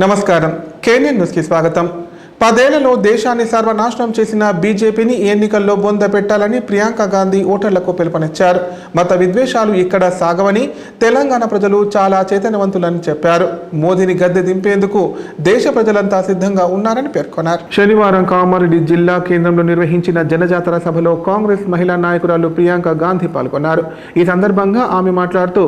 నమస్కారం. Canyon news కి స్వాగతం. 10 ఏళ్లలో దేశాన్ని సర్వనాశనం చేసిన బీజేపీని ఎన్నికల్లో బొంద పెట్టాలని ప్రియాంక గాంధీ ఓటర్లకు పిలుపునిచ్చారు. మత విద్వేషాలు ఇక్కడ సాగవని, తెలంగాణ ప్రజలు చాలా చైతన్యవంతులని చెప్పారు. మోదీని గద్దె దింపేందుకు దేశ ప్రజలంతా సిద్ధంగా ఉన్నారని పేర్కొన్నారు. శనివారం కామారెడ్డి జిల్లా కేంద్రంలో నిర్వహించిన జనజాతర సభలో కాంగ్రెస్ మహిళా నాయకురాలు ప్రియాంక గాంధీ పాల్గొన్నారు. ఈ సందర్భంగా ఆమె మాట్లాడుతూ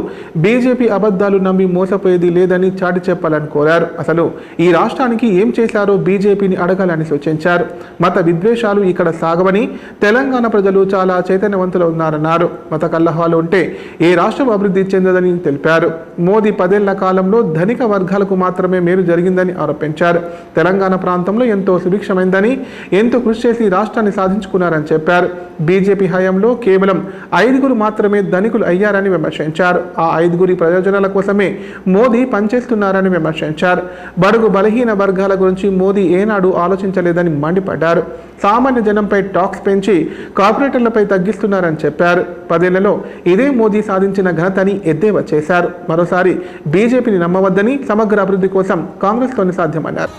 బీజేపీ అబద్ధాలు నమ్మి మోసపోయేది లేదని చాటి చెప్పాలని కోరారు. అసలు ఈ రాష్ట్రానికి ఏం చేశారో బీజేపీని అడగాలని సూచించారు. మత విద్వేషాలు ఇక్కడ సాగవని, తెలంగాణ ప్రజలు చాలా చైతన్యవంతులు ఉన్నారన్నారు. మత కలహాలు ఉంటే ఏ రాష్ట్రం అభివృద్ధి చెందదని తెలిపారు. మోదీ 10 ఏళ్ల కాలంలో ధనిక వర్గాలకు మాత్రమే మేలు జరిగిందని ఆరోపించారు. తెలంగాణ ప్రాంతంలో ఎంతో సుభిక్షమైందని, ఎంతో కృషి చేసి రాష్ట్రాన్ని సాధించుకున్నారని చెప్పారు. బీజేపీ హయాంలో కేవలం 5గురు మాత్రమే ధనికులు అయ్యారని విమర్శించారు. ఆ 5గురి ప్రయోజనాల కోసమే మోదీ పనిచేస్తున్నారని విమర్శించారు. బడుగు బలహీన వర్గాల గురించి మోదీ ఏనాడు ఆలోచించలేదని మండిపడ్డారు. సామాన్య జనంపై టాక్స్ పెంచి కార్పొరేటర్లపై తగ్గిస్తున్నారని చెప్పారు. 10 ఏళ్లలో ఇదే మోదీ సాధించిన ఘనతని ఎద్దేవా చేశారు. మరోసారి బీజేపీని నమ్మవద్దని, సమగ్ర అభివృద్ధి కోసం కాంగ్రెస్తోనే సాధ్యమన్నారు.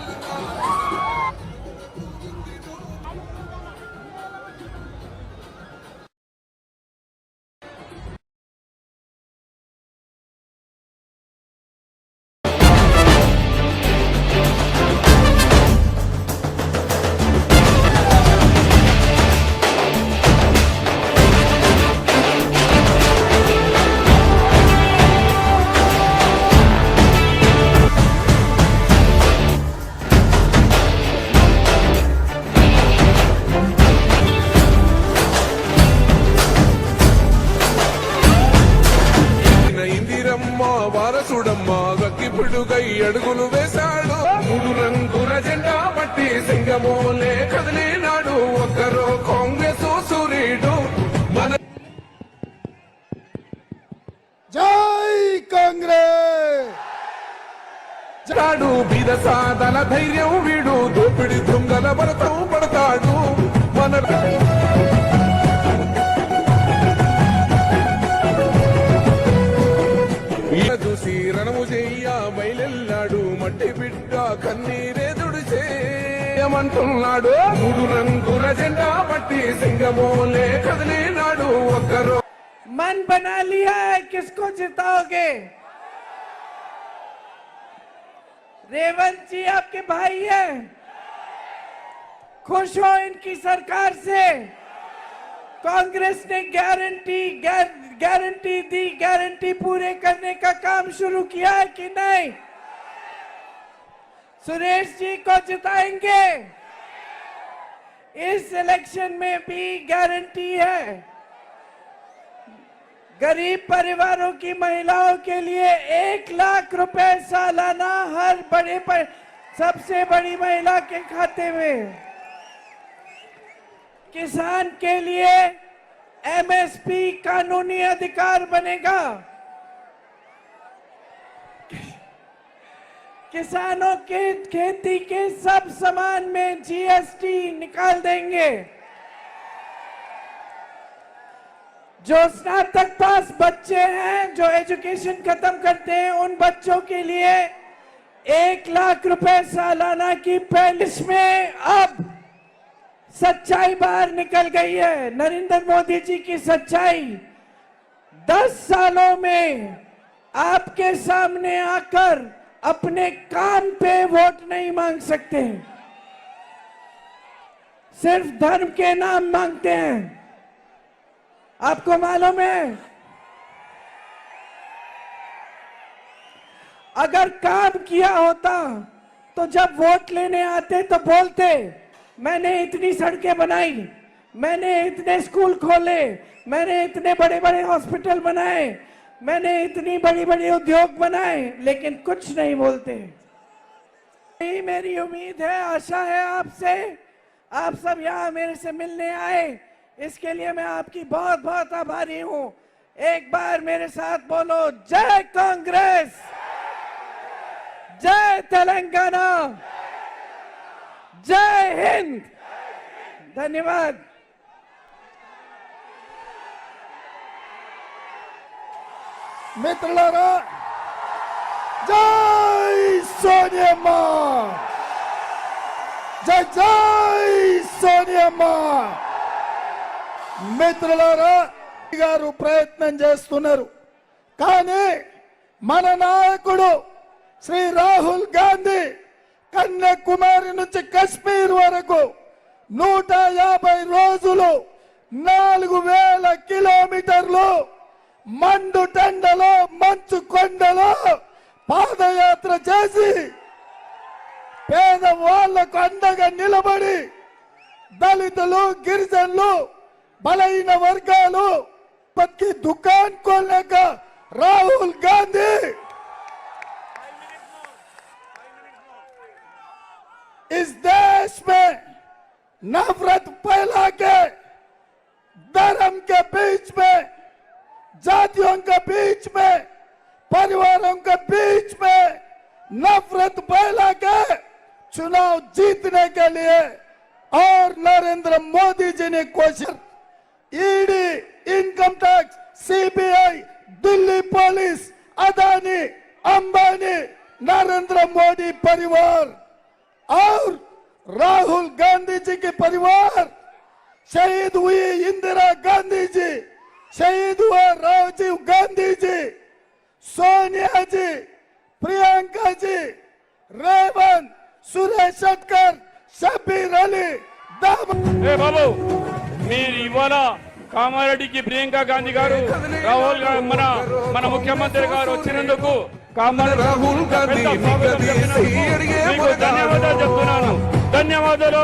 వారసుడమ్మా గక్కిపుడుగై అడుగులు వేశాడు. 3 రంగుల జెండా పట్టి సింగమోలే కదిలినాడు. ఒక్కరో కాంగ్రెస్ సూర్యుడు మన జై కాంగ్రెస్ జాడు. బీద సాదల ధైర్యం వీడు, దోపిడి దొంగల భరతం పడతాడు. మన చూసి రణము చెయ్య బయలెల్లాడు. మట్టి బిడ్డ కన్నీరే దుడిచేయమంటున్నాడు. 3 రంగుల జెండా పట్టి సింగమోలే కదిలినాడు. ఒక్కరో मन बना लिया है, किसको जिताओगे? रेवंत जी आपके भाई हैं, खुश हो इनकी सरकार से? कांग्रेस ने गारंटी दी, गारंटी पूरे करने का काम शुरू किया है कि नहीं? सुरेश जी को जिताएंगे? इस इलेक्शन में भी गारंटी है। गरीब परिवारों की महिलाओं के लिए 1 लाख रुपए सालाना हर सबसे बड़ी महिला के खाते में। किसान के लिए एमएसपी कानूनी अधिकार बनेगा। किसानों के खेती के सब सामान में जीएसटी निकाल देंगे। जो स्नातक पास बच्चे हैं, जो एजुकेशन खत्म करते हैं, उन बच्चों के लिए 1 लाख रुपए सालाना की पैलिस में अब सच्चाई बाहर निकल गई है। नरेंद्र मोदी जी की सच्चाई 10 सालों में आपके सामने आकर अपने काम पे वोट नहीं मांग सकते, सिर्फ धर्म के नाम मांगते हैं। आपको मालूम है, अगर काम किया होता तो जब वोट लेने आते तो बोलते मैंने इतनी सड़कें बनाई, मैंने इतने स्कूल खोले, मैंने इतने बड़े बड़े हॉस्पिटल बनाए, मैंने इतनी बड़ी बड़ी उद्योग बनाए, लेकिन कुछ नहीं बोलते। यही मेरी उम्मीद है, आशा है आपसे, आप सब यहाँ मेरे से मिलने आए, इसके लिए मैं आपकी बहुत बहुत आभारी हूँ। एक बार मेरे साथ बोलो, जय कांग्रेस, जय तेलंगाना, जय हिंद। धन्यवाद। మిత్రులారా జై సో సోనియమ్మ జై జై సోనియమ్మ. మిత్రులారా, గారు ప్రయత్నం చేస్తున్నారు, కానీ మన నాయకుడు శ్రీ రాహుల్ గాంధీ కన్యాకుమారి నుంచి కశ్మీర్ వరకు 150 రోజులు 4000 కిలోమీటర్లు మండు టెండలో మంచు కొండలో పాదయాత్ర చేసి పేదవాళ్లకు అండగా నిలబడి దళితులు, గిరిజనులు, బలహీన వర్గాలు की दुकान खोलने का राहुल गांधी इस देश में नफरत फैला के धर्म के बीच में, जातियों के बीच में, परिवारों के बीच में नफरत फैला के चुनाव जीतने के लिए और नरेंद्र मोदी जी ने कोशिश ED, income tax, CBI, Delhi police, Adani, Ambani, Narendra Modi परिवार और राहुल गांधी जी के परिवार, शहीद हुई इंदिरा गांधी जी, शहीद हुआ राजीव गांधी जी, सोनिया जी, प्रियंका जी, रेवंत, सुरेश शेट्टर, शब्बीर अली, బాబు మీరు ఇవాళ కామారెడ్డికి ప్రియాంక గాంధీ గారు రాహుల్ మన ముఖ్యమంత్రి గారు వచ్చినందుకు రాహుల్ గాంధీ ధన్యవాదాలు చెప్తున్నాను. ధన్యవాదాలు.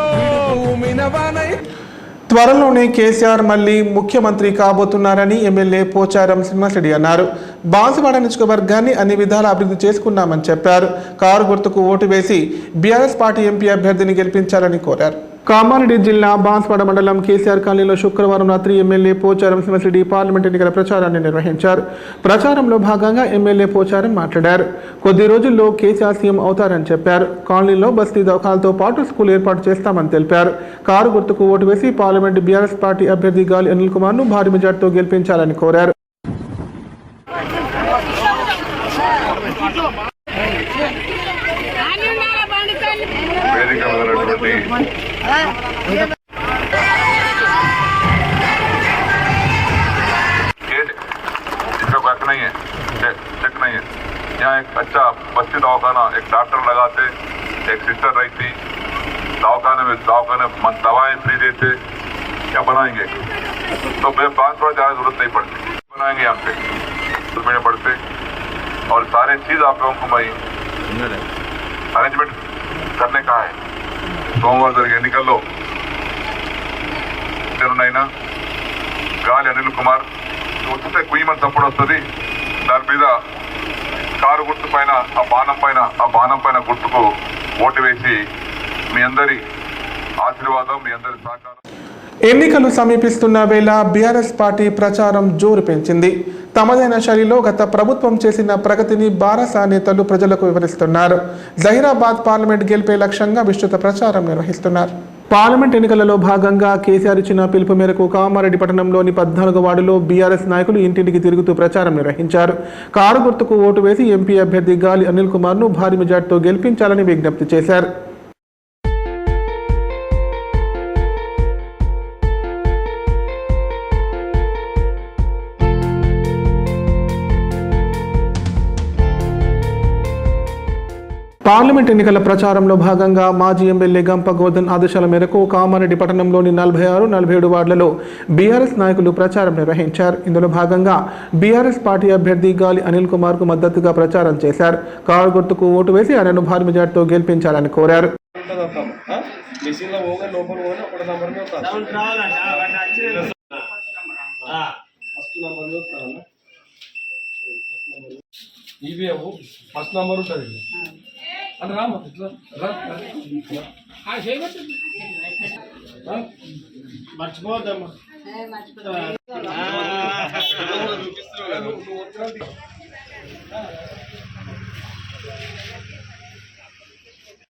త్వరలోనే కేసీఆర్ మళ్లీ ముఖ్యమంత్రి కాబోతున్నారని ఎమ్మెల్యే పోచారం శ్రీనివాసరెడ్డి అన్నారు. బాన్సువాడ నియోజకవర్గాన్ని అన్ని విధాలా అభివృద్ధి చేసుకున్నామని చెప్పారు. కారు గుర్తుకు ఓటు వేసి బీఆర్ఎస్ పార్టీ ఎంపీ అభ్యర్థిని గెలిపించాలని కోరారు. కామారెడ్డి జిల్లా బాన్సువాడ మండలం కేసీఆర్ కాలనీలో శుక్రవారం రాత్రి ఎమ్మెల్యే పోచారం శ్రీనివాసరెడ్డి పార్లమెంట్ ఎన్నికల ప్రచారాన్ని నిర్వహించారు. ప్రచారంలో భాగంగా ఎమ్మెల్యే పోచారం మాట్లాడారు. కొద్ది రోజుల్లో కేసీఆర్ సీఎం అవుతారని చెప్పారు. కాలనీలో బస్తీ దవాఖానాలతో పాటు స్కూల్ ఏర్పాటు చేస్తామని తెలిపారు. కారు గుర్తుకు ఓటు వేసి పార్లమెంట్ బీఆర్ఎస్ పార్టీ అభ్యర్థి గాలి అనిల్ కుమార్ ను భారీ మెజార్టీతో గెలిపించాలని కోరారు. इसका वर्क नहीं है, चेक नहीं है. यहाँ एक अच्छा बस्ती दवाखाना, एक डॉक्टर लगाते, एक सिस्टर रहती, दवाखाने में दवाएं फ्री देते, क्या बनाएंगे? तो 5 जाने जरूरत नहीं पड़ती, बनाएंगे यहाँ पे में पड़ते. और सारे चीज आप लोगों को भाई अरेंजमेंट करने का है. सोमवार జరిగే ఎన్నికల్లో అయినా గాలి అనిల్ కుమార్ వస్తే కుయ్యమని తప్పుడు వస్తుంది. దాని మీద కారు గుర్తు పైన ఆ బాణం పైన గుర్తుకు ఓటు వేసి మీ అందరి ఆశీర్వాదం, మీ అందరి సహకారం. ఎన్నికలు సమీపిస్తున్న వేళ బీఆర్ఎస్ పార్టీ ప్రచారం జోరు పెంచింది. తమదైన శైలిలో గత ప్రభుత్వం చేసిన ప్రగతిని బారాస నేతలు ప్రజలకు వివరిస్తున్నారు. జహీరాబాద్ పార్లమెంట్ గెలిపే లక్ష్యంగా విస్తృత ప్రచారం నిర్వహిస్తున్నారు. పార్లమెంట్ ఎన్నికలలో భాగంగా కేసీఆర్ ఇచ్చిన పిలుపు మేరకు కామారెడ్డి పట్టణంలోని 14వ వార్డులో బీఆర్ఎస్ నాయకులు ఇంటింటికి తిరుగుతూ ప్రచారం నిర్వహించారు. కారు గుర్తుకు ఓటు వేసి ఎంపీ అభ్యర్థి గాలి అనిల్ కుమార్ ను భారీ మెజార్టీతో గెలిపించాలని విజ్ఞప్తి చేశారు. పార్లమెంట్ ఎన్నికల ప్రచారంలో భాగంగా మాజీ ఎమ్మెల్యే గంప గోవర్ధన్ ఆదేశాల మేరకు కామారెడ్డి పట్టణంలోని 46, 47 వార్డులలో బీఆర్ఎస్ నాయకులు ప్రచారం నిర్వహించారు. ఇందులో భాగంగా బీఆర్ఎస్ పార్టీ అభ్యర్థి గాలి అనిల్ కుమార్ కు మద్దతుగా ప్రచారం చేశారు. కారు గుర్తుకు ఓటు వేసి ఆయనను భారీ మెజార్టీతో గెలిపించాలని కోరారు. ఫస్ట్ నంబర్ ఉంటుంది అంటే రామ్మ ఇట్లా మర్చిపోవద్దమ్మా.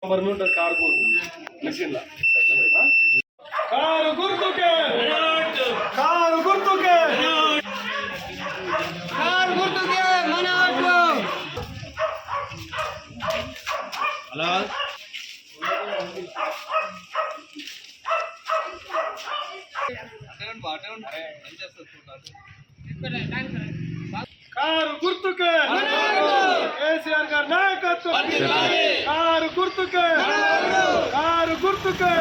నంబర్ ఉంటుంది కారు గుర్తు మెషిన్ కారు గుర్తుకే కారు గుర్తుకే కారు గుర్తుకే మన కారు గుర్తుకే కేసీఆర్ గారి నాయకత్వం కారు గుర్తుకే కారు గుర్తుకే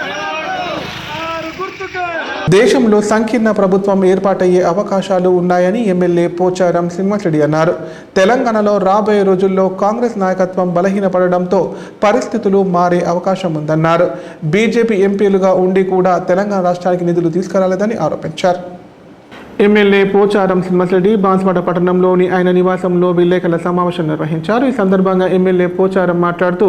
కారు గుర్తుకే. దేశంలో సంకీర్ణ ప్రభుత్వం ఏర్పాటయ్యే అవకాశాలు ఉన్నాయని ఎమ్మెల్యే పోచారం శ్రీనివాసరెడ్డి అన్నారు. తెలంగాణలో రాబోయే రోజుల్లో కాంగ్రెస్ నాయకత్వం బలహీనపడడంతో పరిస్థితులు మారే అవకాశం ఉందన్నారు. బీజేపీ ఎంపీలుగా ఉండి కూడా తెలంగాణ రాష్ట్రానికి నిధులు తీసుకురాలేదని ఆరోపించారు. ఎమ్మెల్యే పోచారం శ్రీనివాసరెడ్డి బాన్స్వాడ పట్టణంలోని ఆయన నివాసంలో విలేకరుల సమావేశం నిర్వహించారు. ఈ సందర్భంగా ఎమ్మెల్యే పోచారం మాట్లాడుతూ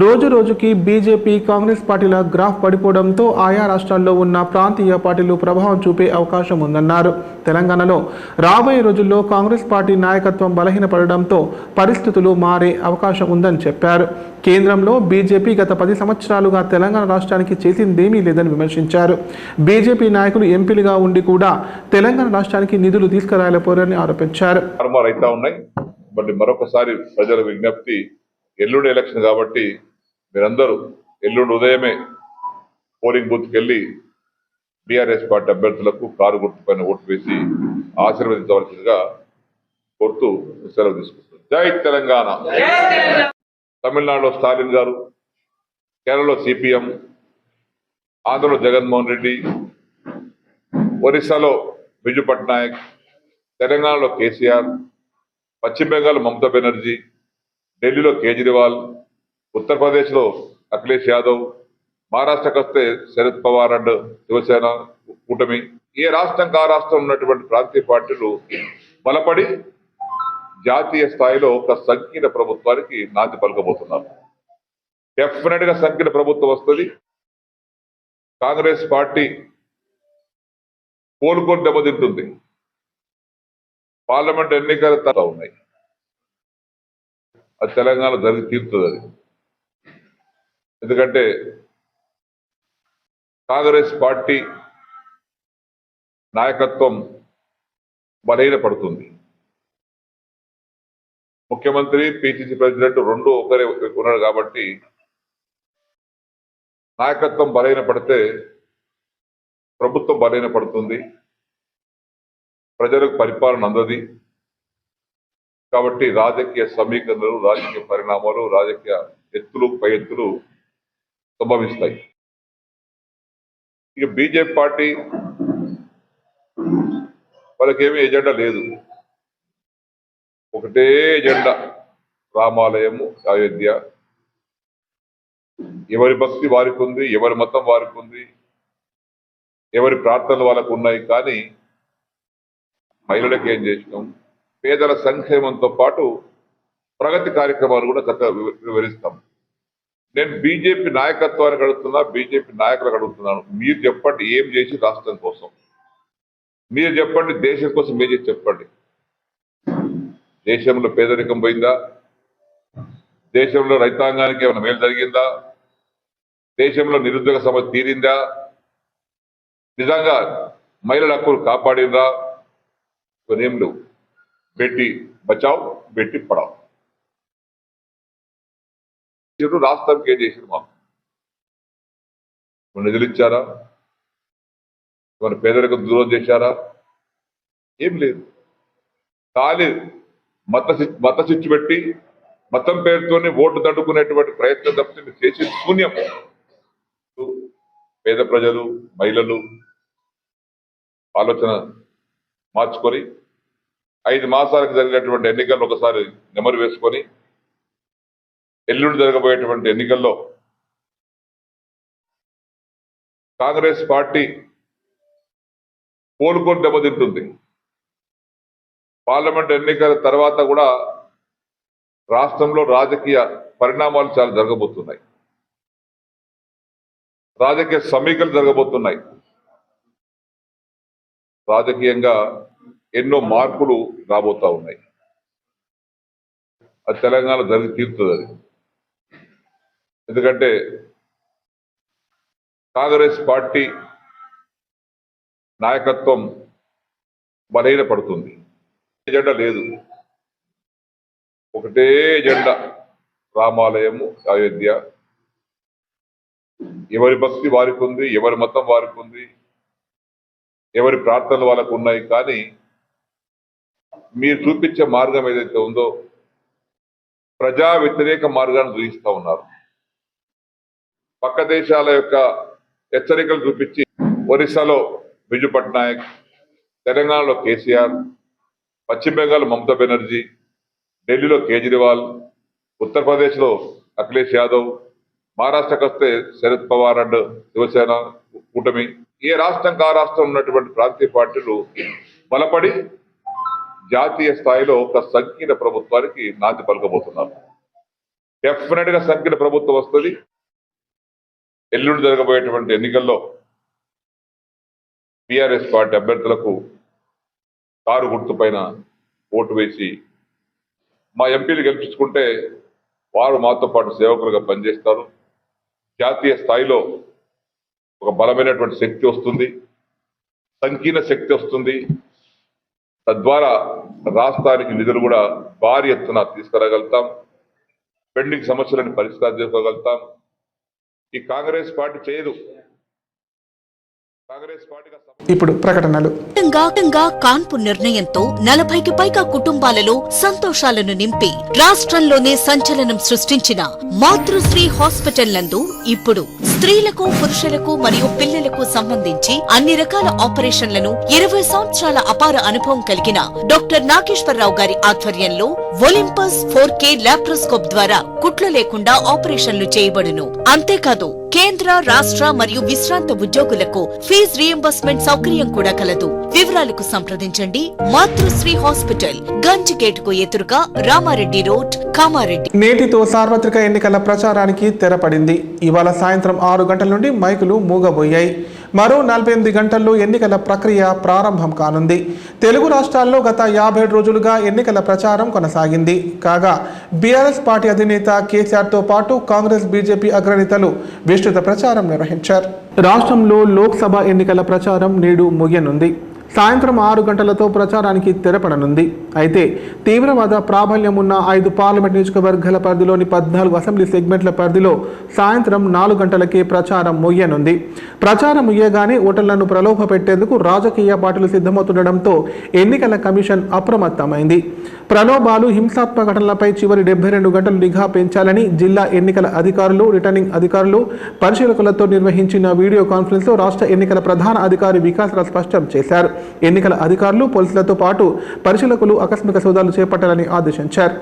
రోజు రోజుకి బీజేపీ కాంగ్రెస్ పార్టీల గ్రాఫ్ పడిపోవడంతో ఆయా రాష్ట్రాల్లో ఉన్న ప్రాంతీయ పార్టీలు ప్రభావం చూపే అవకాశం ఉందన్నారు. తెలంగాణలో రాబోయే రోజుల్లో కాంగ్రెస్ పార్టీ నాయకత్వం బలహీనపడడంతో పరిస్థితులు మారే అవకాశం ఉందని చెప్పారు. కేంద్రంలో బీజేపీ గత 10 సంవత్సరాలుగా తెలంగాణ రాష్ట్రానికి చేసిందేమీ లేదని విమర్శించారు. బీజేపీ నాయకులు ఎంపీలుగా ఉండి కూడా తెలంగాణ రాష్ట్రానికి నిధులు తీసుకురాలేపోరని ఆరోపించారు. అయితే ఉన్నాయి. బట్ మరొకసారి ప్రజల విజ్ఞప్తి, ఎల్లుండి ఎలక్షన్ కాబట్టి మీరందరూ ఎల్లుండి ఉదయమే పోలింగ్ బూత్కి వెళ్ళి బీఆర్ఎస్ పార్టీ అభ్యర్థులకు కారు గుర్తు పైన ఓటు వేసి ఆశీర్వదించవలసిందిగా కోరుతూ సెలవు తీసుకుంటున్నారు. జై తెలంగాణ. తమిళనాడులో స్టాలిన్ గారు, కేరళలో సిపిఎం, ఆంధ్రలో జగన్మోహన్ రెడ్డి, ఒరిస్సాలో బిజు పట్నాయక్, తెలంగాణలో కేసీఆర్, పశ్చిమ బెంగాల్ మమతా బెనర్జీ, ఢిల్లీలో కేజ్రీవాల్, ఉత్తరప్రదేశ్లో అఖిలేష్ యాదవ్, మహారాష్ట్రకు వస్తే శరద్ పవార్ అండ్ శివసేన కూటమి. ఏ రాష్ట్రం ఆ రాష్ట్రం ఉన్నటువంటి ప్రాంతీయ పార్టీలు బలపడి జాతీయ స్థాయిలో ఒక సంకీర్ణ ప్రభుత్వానికి నాంది పలకబోతున్నారు. డెఫినెట్ గా సంకీర్ణ ప్రభుత్వం వస్తుంది. కాంగ్రెస్ పార్టీ కోలుకొని దెబ్బతింటుంది. పార్లమెంట్ ఎన్నికల తర్వాత ఉన్నాయి. అది తెలంగాణ జరిగి తీరుతుంది. అది ఎందుకంటే కాంగ్రెస్ పార్టీ నాయకత్వం బలహీనపడుతుంది. ముఖ్యమంత్రి, పిసిసి ప్రెసిడెంట్ రెండు ఒకరే ఉన్నారు కాబట్టి నాయకత్వం బలహీనపడితే ప్రభుత్వం బలహీనపడుతుంది, ప్రజలకు పరిపాలన అందది. కాబట్టి రాజకీయ సమీకరణలు, రాజకీయ పరిణామాలు, రాజకీయ ఎత్తులు పై ఎత్తులు సంభవిస్తాయి. ఇక బీజేపీ పార్టీ వాళ్ళకేమీ ఎజెండా లేదు. ఒకటే ఎజెండా, రామాలయము, అయోధ్య. ఎవరి భక్తి వారికి ఉంది, ఎవరి మతం వారికి ఉంది, ఎవరి ప్రార్థనలు వాళ్ళకు ఉన్నాయి. కానీ మహిళలకు ఏం చేసినాం, పేదల సంక్షేమంతో పాటు ప్రగతి కార్యక్రమాలు కూడా చక్కగా వివరిస్తాం. నేను బీజేపీ నాయకత్వానికి అడుగుతున్నా, బీజేపీ నాయకులకు అడుగుతున్నాను, మీరు చెప్పండి ఏం చేసి రాష్ట్రం కోసం, మీరు చెప్పండి దేశం కోసం ఏం చేసి చెప్పండి. దేశంలో పేదరికం పోయిందా? దేశంలో రైతాంగానికి ఏమైనా మేలు జరిగిందా? దేశంలో నిరుద్యోగ సమస్య తీరిందా? నిజంగా మహిళల హక్కులు కాపాడిందా? కొనేం లేవు. బేటీ బచావ్, బేటీ పడావ్. రాష్ట్రానికి ఏం చేసింది? మాకు నిధులు ఇచ్చారా? మన పేదరికం దూరం చేశారా? ఏం లేదు. ఖాళీ మత చిచ్చు పెట్టి మతం పేరుతోనే ఓటు దండుకునేటువంటి ప్రయత్నం తప్పితే మీరు చేసే శూన్యం. పేద ప్రజలు, మహిళలు ఆలోచన మార్చుకొని 5 మాసాలకు జరిగినటువంటి ఎన్నికల్లో ఒకసారి నెమరు వేసుకొని ఎల్లుండి జరగబోయేటువంటి ఎన్నికల్లో కాంగ్రెస్ పార్టీ కోలుకొని దెబ్బతింటుంది. పార్లమెంట్ ఎన్నికల తర్వాత కూడా రాష్ట్రంలో రాజకీయ పరిణామాలు చాలా జరగబోతున్నాయి. రాజకీయ సమీకరణలు జరగబోతున్నాయి. రాజకీయంగా ఎన్నో మార్పులు రాబోతా ఉన్నాయి. అది తెలంగాణ జరిగి తీరుతుంది. అది ఎందుకంటే కాంగ్రెస్ పార్టీ నాయకత్వం బలహీనపడుతుంది. ఎజెండా లేదు. ఒకటే ఎజెండా, రామాలయము అయోధ్య. ఎవరి భక్తి వారికి ఉంది, ఎవరి మతం వారికి ఉంది, ఎవరి ప్రార్థనలు వాళ్ళకు ఉన్నాయి. కానీ మీరు చూపించే మార్గం ఏదైతే ఉందో ప్రజా వ్యతిరేక మార్గాన్ని చూపిస్తూ ఉన్నారు. పక్క దేశాల యొక్క హెచ్చరికలు చూపించి ఒరిస్సాలో బిజు పట్నాయక్, తెలంగాణలో కేసీఆర్, పశ్చిమ బెంగాల్ మమతా బెనర్జీ, ఢిల్లీలో కేజ్రీవాల్, ఉత్తరప్రదేశ్లో అఖిలేష్ యాదవ్, మహారాష్ట్రకు వస్తే శరద్ పవార్ అండ్ శివసేన కూటమి, ఏ రాష్ట్రంకి ఆ రాష్ట్రం ఉన్నటువంటి ప్రాంతీయ పార్టీలు బలపడి జాతీయ స్థాయిలో ఒక సంకీర్ణ ప్రభుత్వానికి నాంది పలకబోతున్నారు. డెఫినెట్ గా సంకీర్ణ ప్రభుత్వం వస్తుంది. ఎల్లుండి జరగబోయేటువంటి ఎన్నికల్లో టిఆర్ఎస్ పార్టీ అభ్యర్థులకు కారు గుర్తు పైన ఓటు వేసి మా ఎంపీలు గెలిపించుకుంటే వారు మాతో పాటు సేవకులుగా పనిచేస్తారు. జాతీయ స్థాయిలో ఒక బలమైనటువంటి శక్తి వస్తుంది, సంకీర్ణ శక్తి వస్తుంది. తద్వారా రాష్ట్రానికి నిధులు కూడా భారీ ఎత్తున తీసుకురాగలుగుతాం. పెండింగ్ సమస్యలను పరిష్కారం చేసుకోగలుగుతాం. ఈ కాంగ్రెస్ పార్టీ చేయదు. కాంగ్రెస్ పార్టీగా ఇప్పుడు ప్రకటనలు. కాన్పు నిర్ణయంతో 40కి పైగా కుటుంబాలలో సంతోషాలను నింపి రాష్ట్రంలోనే సంచలనం సృష్టించిన మాతృశ్రీ హాస్పిటల్ నందు ఇప్పుడు స్త్రీలకు, పురుషులకు మరియు పిల్లలకు సంబంధించి అన్ని రకాల ఆపరేషన్లను 20 సంవత్సరాల అపార అనుభవం కలిగిన డాక్టర్ నాగేశ్వరరావు గారి ఆధ్వర్యంలో ఒలింపస్ 4K లాప్రోస్కోప్ ద్వారా కుట్లు లేకుండా ఆపరేషన్లు చేయబడును. అంతేకాదు కేంద్ర, రాష్ట్ర మరియు విశ్రాంత ఉద్యోగులకు ఫీజు రియంబర్స్మెంట్ సౌకర్యం కూడా కలదు. వివరాలకు సంప్రదించండి. మాతృశ్రీ హాస్పిటల్, గంజ్ గేట్ కు ఎదురుగా, రామారెడ్డి రోడ్, కామారెడ్డి. నేటితో సార్వత్రిక ఎన్నికల ప్రచారానికి తెరపడింది. ఇవాళ సాయంత్రం 6 గంటల నుండి మైకులు మూగబోయాయి. మరో 48 గంటల్లో ఎన్నికల ప్రక్రియ ప్రారంభం కానుంది. తెలుగు రాష్ట్రాల్లో గత 57 రోజులుగా ఎన్నికల ప్రచారం కొనసాగింది. కాగా బీఆర్ఎస్ పార్టీ అధినేత కేసీఆర్తో పాటు కాంగ్రెస్, బీజేపీ అగ్రనేతలు విస్తృత ప్రచారం నిర్వహించారు. రాష్ట్రంలో లోక్సభ ఎన్నికల ప్రచారం నేడు ముగియనుంది. సాయంత్రం 6 గంటలతో ప్రచారానికి తెరపడనుంది. అయితే తీవ్రవాద ప్రాబల్యం ఉన్న 5 పార్లమెంట్ నియోజకవర్గాల పరిధిలోని 14 అసెంబ్లీ సెగ్మెంట్ల పరిధిలో సాయంత్రం 4 గంటలకే ప్రచారం ముగియనుంది. ప్రచారం ముగియగానే ఓటర్లను ప్రలోభ పెట్టేందుకు రాజకీయ పార్టీలు సిద్ధమవుతుండటంతో ఎన్నికల కమిషన్ అప్రమత్తమైంది. ప్రలోభాలు, హింసాత్మక ఘటనలపై చివరి 72 గంటలు నిఘా పెంచాలని జిల్లా ఎన్నికల అధికారులు, రిటర్నింగ్ అధికారులు, పరిశీలకులతో నిర్వహించిన వీడియో కాన్ఫరెన్స్లో రాష్ట్ర ఎన్నికల ప్రధాన అధికారి వికాస్ రాజ్ స్పష్టం చేశారు. ఎన్నికల అధికారులు, పోలీసులతో పాటు పరిశీలకులు ఆకస్మిక సోదాలు చేపట్టాలని ఆదేశించారు.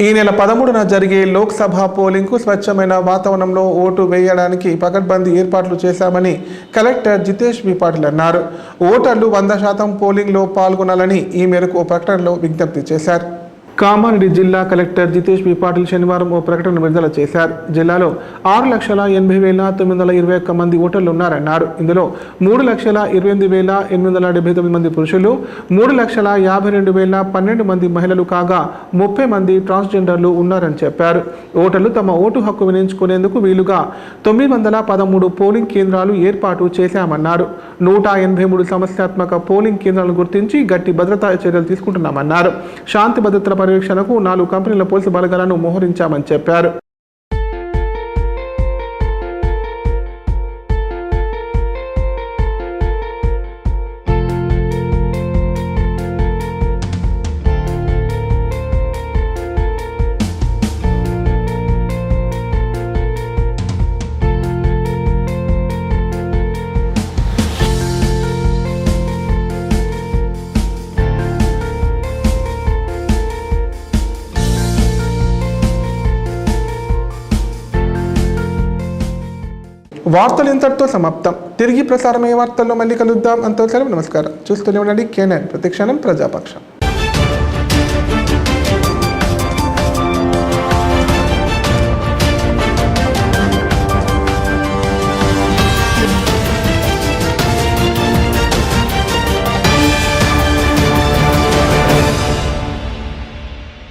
ఈ నెల 13న జరిగే లోక్సభ పోలింగ్కు స్వచ్ఛమైన వాతావరణంలో ఓటు వేయడానికి పకడ్బందీ ఏర్పాట్లు చేశామని కలెక్టర్ జితేష్ బి పాటిల్ అన్నారు. ఓటర్లు 100% పోలింగ్లో పాల్గొనాలని ఈ మేరకు ఓ ప్రకటనలో విజ్ఞప్తి చేశారు. కామారెడ్డి జిల్లా కలెక్టర్ జితేష్ బి పాటిల్ శనివారం ఓ ప్రకటన విడుదల చేశారు. జిల్లాలో 6,80,821 మంది ఓటర్లు ఉన్నారన్నారు. ఇందులో 3,28,879 మంది పురుషులు, 3,52,012 మంది మహిళలు కాగా 30 మంది ట్రాన్స్జెండర్లు ఉన్నారని చెప్పారు. ఓటర్లు తమ ఓటు హక్కు వినియోగించుకునేందుకు వీలుగా 913 పోలింగ్ కేంద్రాలు ఏర్పాటు చేశామన్నారు. 183 సమస్యాత్మక పోలింగ్ కేంద్రాలను గుర్తించి గట్టి భద్రతా చర్యలు తీసుకుంటున్నామన్నారు. శాంతి భద్రతల పర్యవేక్షణకు 4 కంపెనీల పోలీసు బలగాలను మోహరించామని చెప్పారు. వార్తలు ఇంతటితో సమాప్తం. తిరిగి ప్రసారమయ్యే వార్తల్లో మళ్ళీ కలుద్దాం. అంతవరకు నమస్కారం. చూస్తూనే ఉండండి K9 ప్రతిక్షణం ప్రజాపక్షం.